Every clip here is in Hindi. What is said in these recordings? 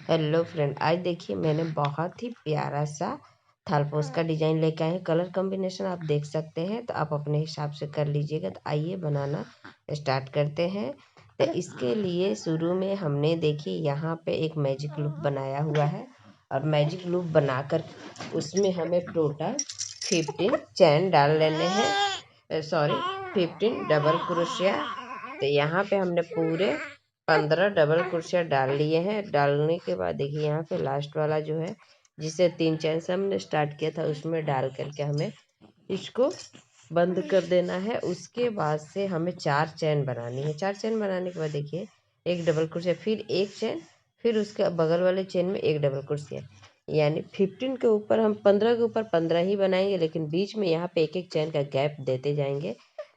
हेलो फ्रेंड, आज देखिए मैंने बहुत ही प्यारा सा थालपोस का डिजाइन लेके आए हैं। कलर कॉम्बिनेशन आप देख सकते हैं, तो आप अपने हिसाब से कर लीजिएगा। तो आइए बनाना स्टार्ट करते हैं। तो इसके लिए शुरू में हमने देखिए यहाँ पे एक मैजिक लूप बनाया हुआ है, और मैजिक लूप बनाकर उसमें हमें टोटल 15 चैन डाल लेने हैं, सॉरी 15 डबल क्रोशिया। तो यहाँ पे हमने पूरे 15 डबल क्रोशिया डाल लिए हैं। डालने के बाद देखिए यहाँ पे लास्ट वाला जो है, जिसे 3 चैन से हमने स्टार्ट किया था, उसमें डाल करके हमें इसको बंद कर देना है। उसके बाद से हमें 4 चैन बनानी है। 4 चैन बनाने के बाद देखिए एक डबल क्रोशिया, फिर एक चैन, फिर उसके बगल वाले चेन में एक डबल क्रोशिया, यानी 15 के ऊपर हम 15 के ऊपर 15 ही बनाएंगे, लेकिन बीच में यहाँ पे एक एक चैन का गैप देते जाएंगे,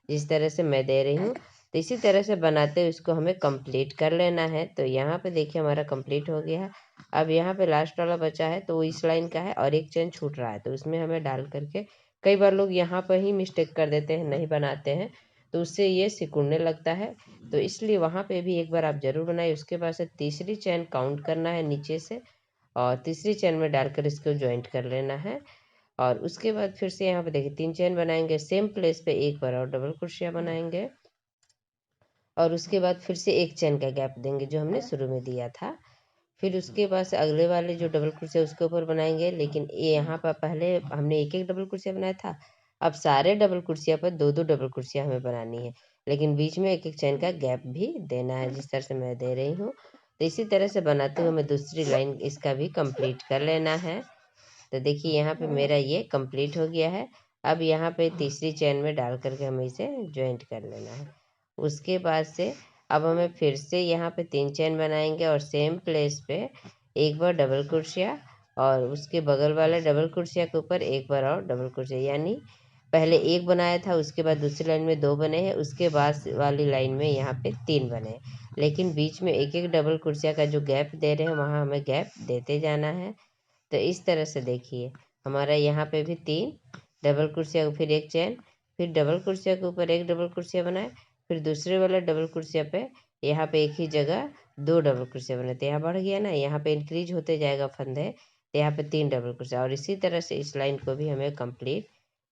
जिस तरह से मैं दे रही हूँ। तो इसी तरह से बनाते हुए इसको हमें कंप्लीट कर लेना है। तो यहाँ पे देखिए हमारा कंप्लीट हो गया है। अब यहाँ पे लास्ट वाला बचा है, तो वो इस लाइन का है और एक चेन छूट रहा है, तो उसमें हमें डाल करके, कई बार लोग यहाँ पर ही मिस्टेक कर देते हैं, नहीं बनाते हैं, तो उससे ये सिकुड़ने लगता है। तो इसलिए वहाँ पे भी एक बार आप जरूर बनाइए। उसके बाद से तीसरी चैन काउंट करना है नीचे से, और तीसरी चैन में डालकर इसको ज्वाइंट कर लेना है। और उसके बाद फिर से यहाँ पे देखिए 3 चैन बनाएंगे, सेम प्लेस पे एक बार और डबल क्रोशिया बनाएंगे, और उसके बाद फिर से एक चैन का गैप देंगे जो हमने शुरू में दिया था। फिर उसके बाद से अगले वाले जो डबल क्रोशिया उसके ऊपर बनाएंगे, लेकिन ये यहाँ पर पहले हमने एक एक डबल क्रोशिया बनाया था। अब सारे डबल क्रोशिया पर दो दो डबल क्रोशिया हमें बनानी है, लेकिन बीच में एक एक चैन का गैप भी देना है, जिस तरह से मैं दे रही हूँ। तो इसी तरह से बनाते हुए हमें दूसरी लाइन इसका भी कंप्लीट कर लेना है। तो देखिए यहाँ पे मेरा ये कंप्लीट हो गया है। अब यहाँ पे तीसरी चैन में डाल करके हमें इसे ज्वाइंट कर लेना है। उसके बाद से अब हमें फिर से यहाँ पे 3 चैन बनाएंगे, और सेम प्लेस पे एक बार डबल क्रोशिया, और उसके बगल वाले डबल क्रोशिया के ऊपर एक बार और डबल क्रोशिया, यानी पहले एक बनाया था, उसके बाद दूसरी लाइन में 2 बने हैं, उसके बाद वाली लाइन में यहाँ पे 3 बने हैं, लेकिन बीच में एक एक डबल क्रोशिया का जो गैप दे रहे हैं वहाँ हमें गैप देते जाना है। तो इस तरह से देखिए हमारा यहाँ पे भी 3 डबल क्रोशिया, फिर एक चैन, फिर डबल क्रोशिया के ऊपर एक डबल क्रोशिया बनाए, फिर दूसरे वाले डबल क्रोशिया पे यहाँ पे एक ही जगह 2 डबल क्रोशिया बनाए। तो यहाँ बढ़ गया ना, यहाँ पे इंक्रीज होते जाएगा फंदे, तो यहाँ पे 3 डबल क्रोशिया, और इसी तरह से इस लाइन को भी हमें कंप्लीट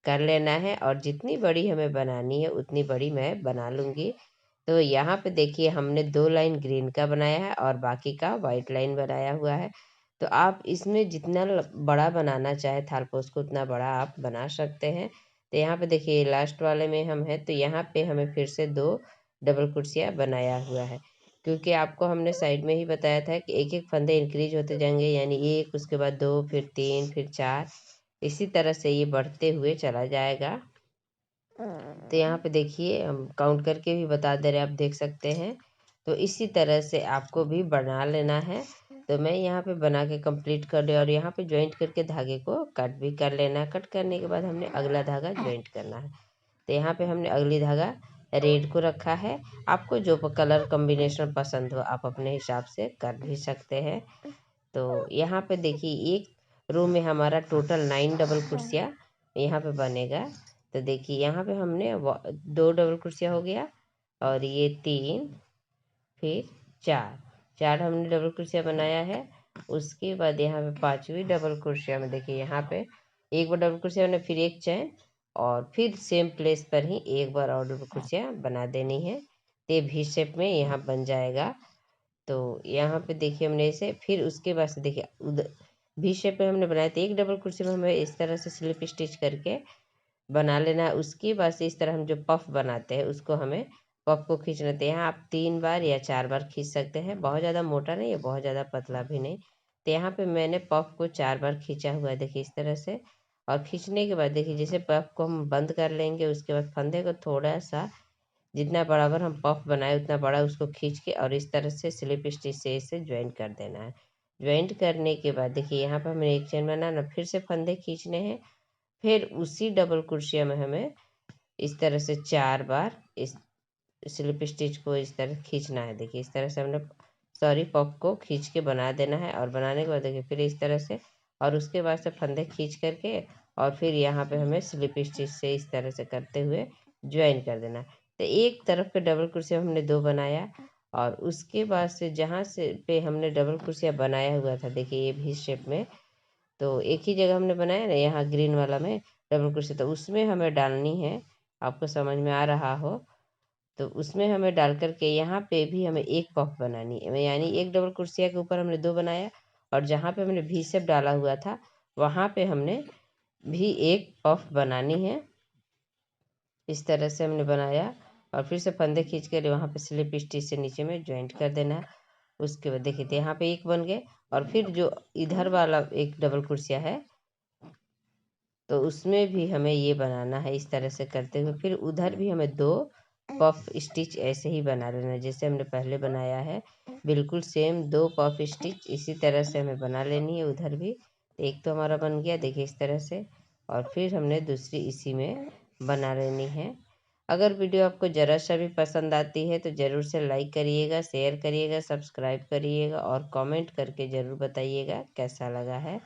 कर लेना है। और जितनी बड़ी हमें बनानी है उतनी बड़ी मैं बना लूँगी। तो यहाँ पे देखिए हमने 2 लाइन ग्रीन का बनाया है और बाकी का वाइट लाइन बनाया हुआ है। तो आप इसमें जितना बड़ा बनाना चाहे थालपोस को, उतना बड़ा आप बना सकते हैं। तो यहाँ पे देखिए लास्ट वाले में हम हैं, तो यहाँ पे हमें फिर से 2 डबल कुर्सियाँ बनाया हुआ है, क्योंकि आपको हमने साइड में ही बताया था कि एक एक फंदे इंक्रीज होते जाएंगे, यानी एक, उसके बाद 2, फिर 3, फिर 4, इसी तरह से ये बढ़ते हुए चला जाएगा। तो यहाँ पे देखिए हम काउंट करके भी बता दे रहे हैं, आप देख सकते हैं। तो इसी तरह से आपको भी बना लेना है। तो मैं यहाँ पे बना के कंप्लीट कर लिया, और यहाँ पे ज्वाइंट करके धागे को कट भी कर लेना है। कट करने के बाद हमने अगला धागा ज्वाइंट करना है। तो यहाँ पे हमने अगली धागा रेड को रखा है। आपको जो कलर कॉम्बिनेशन पसंद हो आप अपने हिसाब से कर भी सकते हैं। तो यहाँ पे देखिए एक रो में हमारा टोटल 9 डबल कुर्सियाँ यहाँ पे बनेगा। तो देखिए यहाँ पे हमने 2 डबल कुर्सियाँ हो गया, और ये 3, फिर 4, 4 हमने डबल कुर्सियाँ बनाया है। उसके बाद यहाँ पे 5वीं डबल कुर्सियाँ में देखिए यहाँ पे एक बार डबल कुर्सियाँ बना, फिर एक चैन, और फिर सेम प्लेस पर ही एक बार और डबल कुर्सियाँ बना देनी है। तो भी शेप में यहाँ बन जाएगा। तो यहाँ पे देखिए हमने इसे, फिर उसके बाद से देखिए उधर भी शेप में हमने बनाया, तो एक डबल कुर्सी में हमें इस तरह से स्लिप स्टिच करके बना लेना है। उसके बाद से इस तरह हम जो पफ बनाते हैं उसको हमें पफ को खींचना था। यहाँ आप 3 बार या 4 बार खींच सकते हैं, बहुत ज़्यादा मोटा नहीं है, बहुत ज़्यादा पतला भी नहीं। तो यहाँ पे मैंने पफ को 4 बार खींचा हुआ है, देखिए इस तरह से। और खींचने के बाद देखिए जैसे पफ को हम बंद कर लेंगे, उसके बाद फंदे को थोड़ा सा, जितना बराबर हम पफ बनाए उतना बड़ा उसको खींच के, और इस तरह से स्लिप स्टिच से इसे ज्वाइंट कर देना है। ज्वाइंट करने के बाद देखिए यहाँ पर हमें एक चैन बनाना, फिर से फंदे खींचने हैं, फिर उसी डबल क्रोशिया में हमें इस तरह से 4 बार इस स्लिप स्टिच को इस तरह खींचना है। देखिए इस तरह से हमने, सॉरी, पफ को खींच के बना देना है। और बनाने के बाद देखिए फिर इस तरह से, और उसके बाद से फंदे खींच करके, और फिर यहाँ पे हमें स्लिप स्टिच से इस तरह से करते हुए ज्वाइन कर देना है। तो एक तरफ के डबल क्रोशिया हमने 2 बनाया, और उसके बाद से जहाँ से पे हमने डबल कुर्सियाँ बनाया हुआ था, देखिए ये भी शेप में, तो एक ही जगह हमने बनाया ना, यहाँ ग्रीन वाला में डबल कुर्सी, तो उसमें हमें डालनी है। आपको समझ में आ रहा हो तो उसमें हमें डाल करके यहाँ पे भी हमें एक पफ बनानी है, यानी एक डबल कुर्सिया के ऊपर हमने 2 बनाया, और जहाँ पे हमने वी शेप डाला हुआ था वहाँ पे हमने भी एक पफ बनानी है। इस तरह से हमने बनाया, और फिर से फंदे खींच कर वहाँ पे स्लिप स्टिच से नीचे में ज्वाइंट कर देना है। उसके बाद देखिए तो यहाँ पे एक बन गए, और फिर जो इधर वाला एक डबल कुर्सिया है तो उसमें भी हमें ये बनाना है। इस तरह से करते हुए फिर उधर भी हमें 2 पफ स्टिच ऐसे ही बना लेना है जैसे हमने पहले बनाया है, बिल्कुल सेम 2 पफ स्टिच इसी तरह से हमें बना लेनी है उधर भी। एक तो हमारा बन गया देखिए इस तरह से, और फिर हमने दूसरी इसी में बना लेनी है। अगर वीडियो आपको ज़रा सा भी पसंद आती है तो ज़रूर से लाइक करिएगा, शेयर करिएगा, सब्सक्राइब करिएगा और कमेंट करके ज़रूर बताइएगा कैसा लगा है।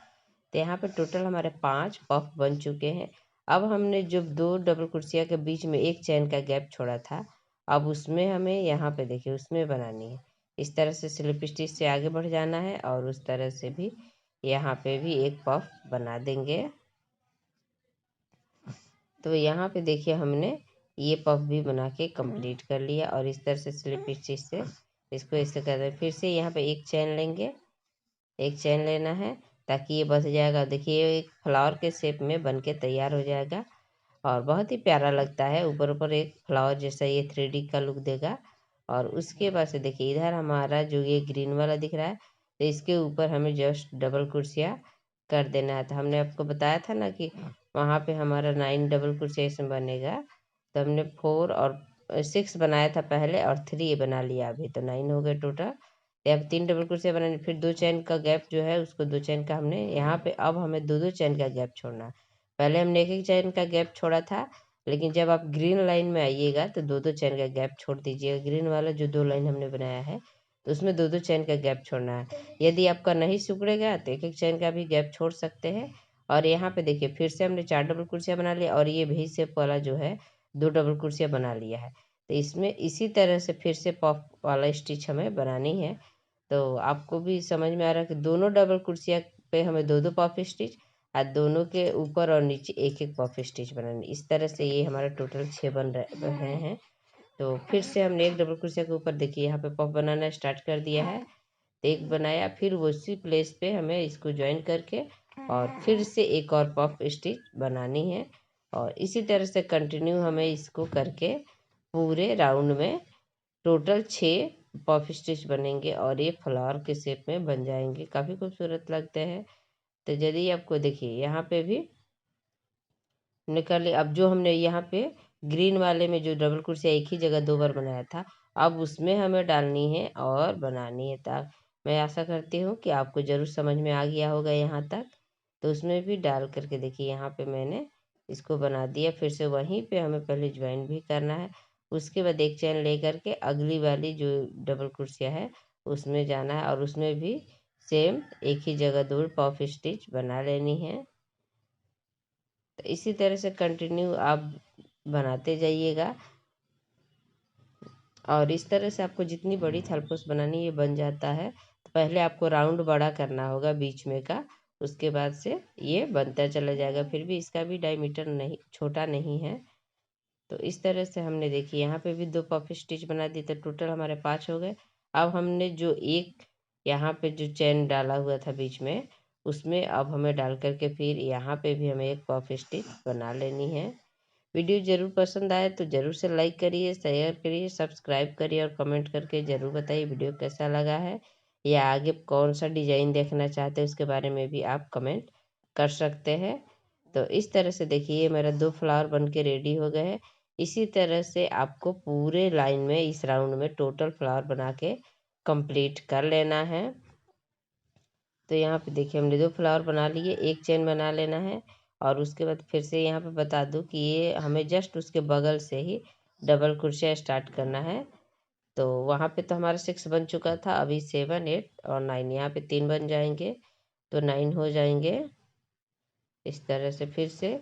तो यहाँ पे टोटल हमारे 5 पफ बन चुके हैं। अब हमने जो 2 डबल कुर्सियाँ के बीच में एक चैन का गैप छोड़ा था, अब उसमें हमें यहाँ पे देखिए उसमें बनानी है। इस तरह से स्लिप स्टिच से आगे बढ़ जाना है, और उस तरह से भी यहाँ पे भी एक पफ बना देंगे। तो यहाँ पे देखिए हमने ये पफ भी बना के कंप्लीट कर लिया, और इस तरह से स्लिप स्टिच से इसको ऐसे कर दें। फिर से यहाँ पे एक चैन लेंगे, एक चैन लेना है ताकि ये बच जाएगा। देखिए ये एक फ्लावर के शेप में बन के तैयार हो जाएगा, और बहुत ही प्यारा लगता है। ऊपर ऊपर एक फ्लावर जैसा ये 3D का लुक देगा। और उसके बाद से देखिए इधर हमारा जो ये ग्रीन वाला दिख रहा है, तो इसके ऊपर हमें जस्ट डबल कुर्सियाँ कर देना है। तो हमने आपको बताया था ना कि वहाँ पे हमारा 9 डबल कुर्सियाँ इसमें बनेगा, तो हमने 4 और 6 बनाया था पहले, और 3 बना लिया अभी, तो 9 हो गए टोटल। अब 3 डबल कुर्सियाँ बनानी, फिर 2 चैन का गैप जो है उसको 2 चैन का हमने यहाँ पे, अब हमें 2 चैन का गैप छोड़ना है। पहले हमने एक चैन का गैप छोड़ा था, लेकिन जब आप ग्रीन लाइन में आइएगा तो 2 चैन का गैप छोड़ दीजिएगा। ग्रीन वाला जो 2 लाइन हमने बनाया है तो उसमें 2 चैन का गैप छोड़ना है। यदि आपका नहीं सिकुड़ेगा तो एक चैन का भी गैप छोड़ सकते हैं। और यहाँ पे देखिए फिर से हमने 4 डबल कुर्सियाँ बना लिया, और ये भी शेप वाला जो है 2 डबल कुर्सियाँ बना लिया है। तो इसमें इसी तरह से फिर से पफ वाला स्टिच हमें बनानी है। तो आपको भी समझ में आ रहा है कि दोनों डबल कुर्सियाँ पे हमें 2 पफ स्टिच, और दोनों के ऊपर और नीचे एक पफ स्टिच बनानी। इस तरह से ये हमारा टोटल 6 बन रहे हैं। तो फिर से हमने एक डबल कुर्सिया के ऊपर देखिए यहाँ पे पफ बनाना स्टार्ट कर दिया है। तो एक बनाया, फिर उसी प्लेस पे हमें इसको ज्वाइन करके और फिर से एक और पफ स्टिच बनानी है, और इसी तरह से कंटिन्यू हमें इसको करके पूरे राउंड में टोटल 6 पफ स्टिच बनेंगे, और ये फ्लावर के शेप में बन जाएंगे, काफ़ी खूबसूरत लगते हैं। तो यदि आपको देखिए यहाँ पे भी निकाल लिया। अब जो हमने यहाँ पे ग्रीन वाले में जो डबल कुर्सियाँ एक ही जगह 2 बार बनाया था, अब उसमें हमें डालनी है और बनानी है। ता मैं आशा करती हूँ कि आपको ज़रूर समझ में आ गया होगा यहाँ तक। तो उसमें भी डाल करके देखिए यहाँ पे मैंने इसको बना दिया। फिर से वहीं पे हमें पहले ज्वाइन भी करना है, उसके बाद एक चैन ले करके अगली वाली जो डबल कुर्सियाँ है उसमें जाना है, और उसमें भी सेम एक ही जगह 2 पफ स्टिच बना लेनी है। तो इसी तरह से कंटिन्यू आप बनाते जाइएगा, और इस तरह से आपको जितनी बड़ी थलपोस बनानी ये बन जाता है। तो पहले आपको राउंड बड़ा करना होगा बीच में का, उसके बाद से ये बनता चला जाएगा। फिर भी इसका भी डायमीटर नहीं छोटा नहीं है। तो इस तरह से हमने देखिए यहाँ पे भी 2 पफ स्टिच बना दी, तो टोटल हमारे 5 हो गए। अब हमने जो एक यहाँ पे जो चैन डाला हुआ था बीच में, उसमें अब हमें डाल करके फिर यहाँ पे भी हमें एक पफ स्टिच बना लेनी है। वीडियो ज़रूर पसंद आए तो ज़रूर से लाइक करिए, शेयर करिए, सब्सक्राइब करिए, और कमेंट करके ज़रूर बताइए वीडियो कैसा लगा है, या आगे कौन सा डिज़ाइन देखना चाहते हैं उसके बारे में भी आप कमेंट कर सकते हैं। तो इस तरह से देखिए मेरा 2 फ्लावर बन के रेडी हो गए हैं। इसी तरह से आपको पूरे लाइन में इस राउंड में टोटल फ्लावर बना के कंप्लीट कर लेना है। तो यहाँ पे देखिए हमने 2 फ्लावर बना लिए, एक चेन बना लेना है, और उसके बाद फिर से यहाँ पे बता दूँ कि ये हमें जस्ट उसके बगल से ही डबल क्रोशिया स्टार्ट करना है। तो वहाँ पे तो हमारा 6 बन चुका था, अभी 7 8 और 9 यहाँ पे 3 बन जाएंगे तो 9 हो जाएंगे। इस तरह से फिर से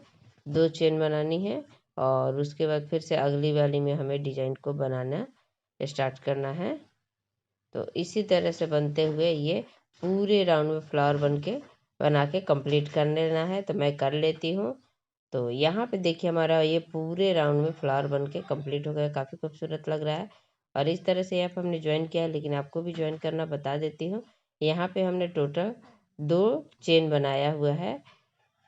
2 चेन बनानी है, और उसके बाद फिर से अगली वाली में हमें डिजाइन को बनाना स्टार्ट करना है। तो इसी तरह से बनते हुए ये पूरे राउंड में फ्लावर बना के कंप्लीट कर लेना है। तो मैं कर लेती हूँ। तो यहाँ पे देखिए हमारा ये पूरे राउंड में फ्लावर बन के कम्प्लीट हो गया, काफ़ी खूबसूरत लग रहा है। और इस तरह से यहाँ पे हमने ज्वाइन किया है, लेकिन आपको भी ज्वाइन करना बता देती हूँ। यहाँ पे हमने टोटल 2 चेन बनाया हुआ है,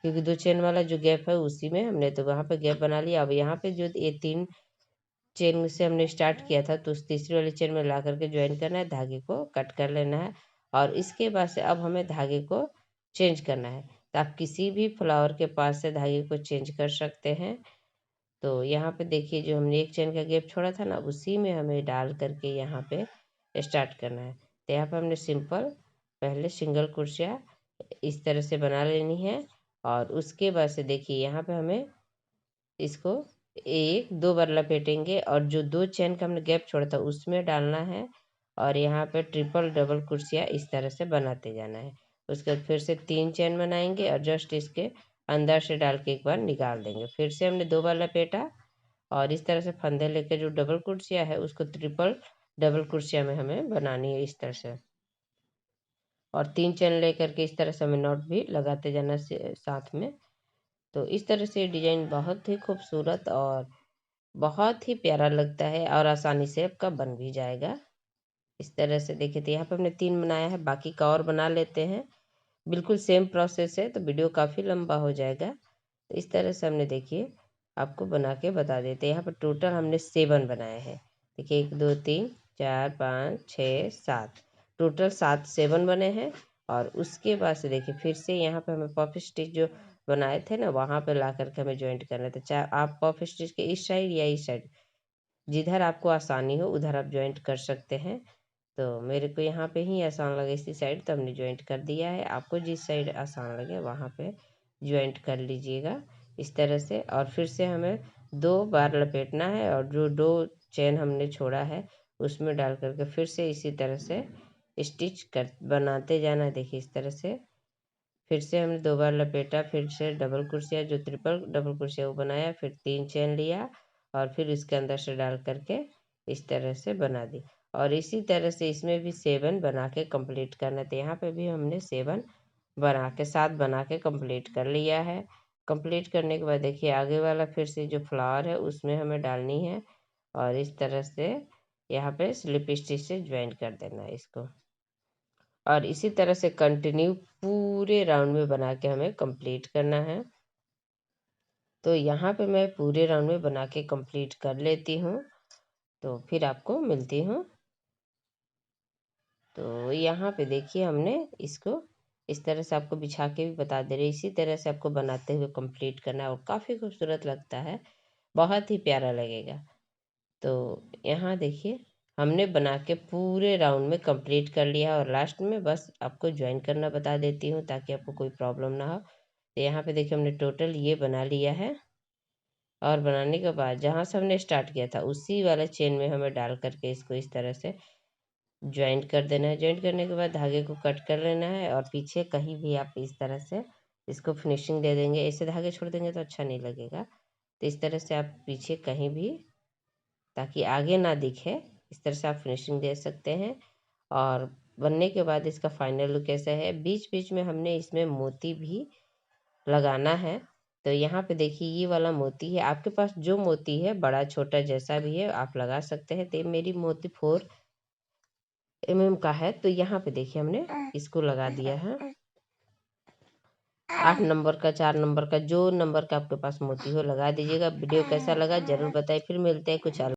क्योंकि 2 चेन वाला जो गैप है उसी में हमने तो वहाँ पे गैप बना लिया। अब यहाँ पे जो ये 3 चेन से हमने स्टार्ट किया था, तो उस तीसरी वाली चेन में ला करके ज्वाइन करना है, धागे को कट कर लेना है। और इसके बाद से अब हमें धागे को चेंज करना है। तो आप किसी भी फ्लावर के पास से धागे को चेंज कर सकते हैं। तो यहाँ पे देखिए जो हमने एक चेन का गैप छोड़ा था ना, उसी में हमें डाल करके यहाँ पे स्टार्ट करना है। तो यहाँ पे हमने सिंपल पहले सिंगल कुर्सियाँ इस तरह से बना लेनी है। और उसके बाद से देखिए यहाँ पे हमें इसको 1-2 बार लपेटेंगे, और जो 2 चेन का हमने गैप छोड़ा था उसमें डालना है। और यहाँ पे ट्रिपल डबल कुर्सियाँ इस तरह से बनाते जाना है। उसके बाद फिर से 3 चेन बनाएंगे और जस्ट इसके अंदर से डाल के एक बार निकाल देंगे। फिर से हमने 2 बार लपेटा, और इस तरह से फंदे लेके जो डबल कुर्सियाँ है उसको ट्रिपल डबल कुर्सियाँ में हमें बनानी है इस तरह से। और 3 चेन लेकर के इस तरह से हमें नॉट भी लगाते जाना साथ में। तो इस तरह से डिजाइन बहुत ही खूबसूरत और बहुत ही प्यारा लगता है, और आसानी से आपका बन भी जाएगा। इस तरह से देखिए, तो यहाँ पे हमने 3 बनाया है, बाकी का और बना लेते हैं। बिल्कुल सेम प्रोसेस है, तो वीडियो काफ़ी लंबा हो जाएगा। तो इस तरह से हमने देखिए आपको बना के बता देते हैं। यहाँ पर टोटल हमने 7 बनाए हैं। देखिए 1 2 3 4 5 6 7, टोटल 7 बने हैं। और उसके बाद से देखिए फिर से यहाँ पे हमें पफ स्टिच जो बनाए थे ना, वहाँ पे ला करके हमें ज्वाइंट करना था। चाहे आप पफ स्टिच के इस साइड या इस साइड, जिधर आपको आसानी हो उधर आप ज्वाइंट कर सकते हैं। तो मेरे को यहाँ पे ही आसान लगे इसी साइड, तो हमने ज्वाइंट कर दिया है। आपको जिस साइड आसान लगे वहाँ पे ज्वाइंट कर लीजिएगा इस तरह से। और फिर से हमें 2 बार लपेटना है, और जो 2 चेन हमने छोड़ा है उसमें डाल करके फिर से इसी तरह से स्टिच कर बनाते जाना। देखिए इस तरह से फिर से हमने 2 बार लपेटा, फिर से डबल कुर्सियाँ जो ट्रिपल डबल कुर्सियाँ वो बनाया, फिर 3 चेन लिया और फिर इसके अंदर से डाल करके इस तरह से बना दी। और इसी तरह से इसमें भी 7 बना के कंप्लीट करना था। यहाँ पे भी हमने 7 बना के 7 बना के कंप्लीट कर लिया है। कंप्लीट करने के बाद देखिए आगे वाला फिर से जो फ्लावर है उसमें हमें डालनी है, और इस तरह से यहाँ पे स्लिप स्टिच से ज्वाइन कर देना है इसको। और इसी तरह से कंटिन्यू पूरे राउंड में बना के हमें कंप्लीट करना है। तो यहाँ पे मैं पूरे राउंड में बना के कंप्लीट कर लेती हूँ, तो फिर आपको मिलती हूँ। तो यहाँ पे देखिए हमने इसको इस तरह से आपको बिछा के भी बता दे रही, इसी तरह से आपको बनाते हुए कंप्लीट करना है, और काफ़ी खूबसूरत लगता है, बहुत ही प्यारा लगेगा। तो यहाँ देखिए हमने बना के पूरे राउंड में कंप्लीट कर लिया, और लास्ट में बस आपको ज्वाइन करना बता देती हूँ ताकि आपको कोई प्रॉब्लम ना हो। तो यहाँ पे देखिए हमने टोटल ये बना लिया है, और बनाने के बाद जहाँ से हमने स्टार्ट किया था उसी वाले चेन में हमें डाल करके इसको इस तरह से ज्वाइंट कर देना है। ज्वाइंट करने के बाद धागे को कट कर लेना है, और पीछे कहीं भी आप इस तरह से इसको फिनिशिंग दे देंगे। ऐसे धागे छोड़ देंगे तो अच्छा नहीं लगेगा, तो इस तरह से आप पीछे कहीं भी, ताकि आगे ना दिखे, इस तरह से आप फिनिशिंग दे सकते हैं। और बनने के बाद इसका फाइनल लुक ऐसा है। बीच बीच में हमने इसमें मोती भी लगाना है। तो यहाँ पे देखिए ये वाला मोती है, आपके पास जो मोती है बड़ा छोटा जैसा भी है आप लगा सकते हैं। तो मेरी मोती 4 mm का है, तो यहाँ पे देखिए हमने इसको लगा दिया है। 8 नंबर का, 4 नंबर का, जो नंबर का आपके पास मोती हो लगा दीजिएगा। वीडियो कैसा लगा जरूर बताइए। फिर मिलते हैं कुछ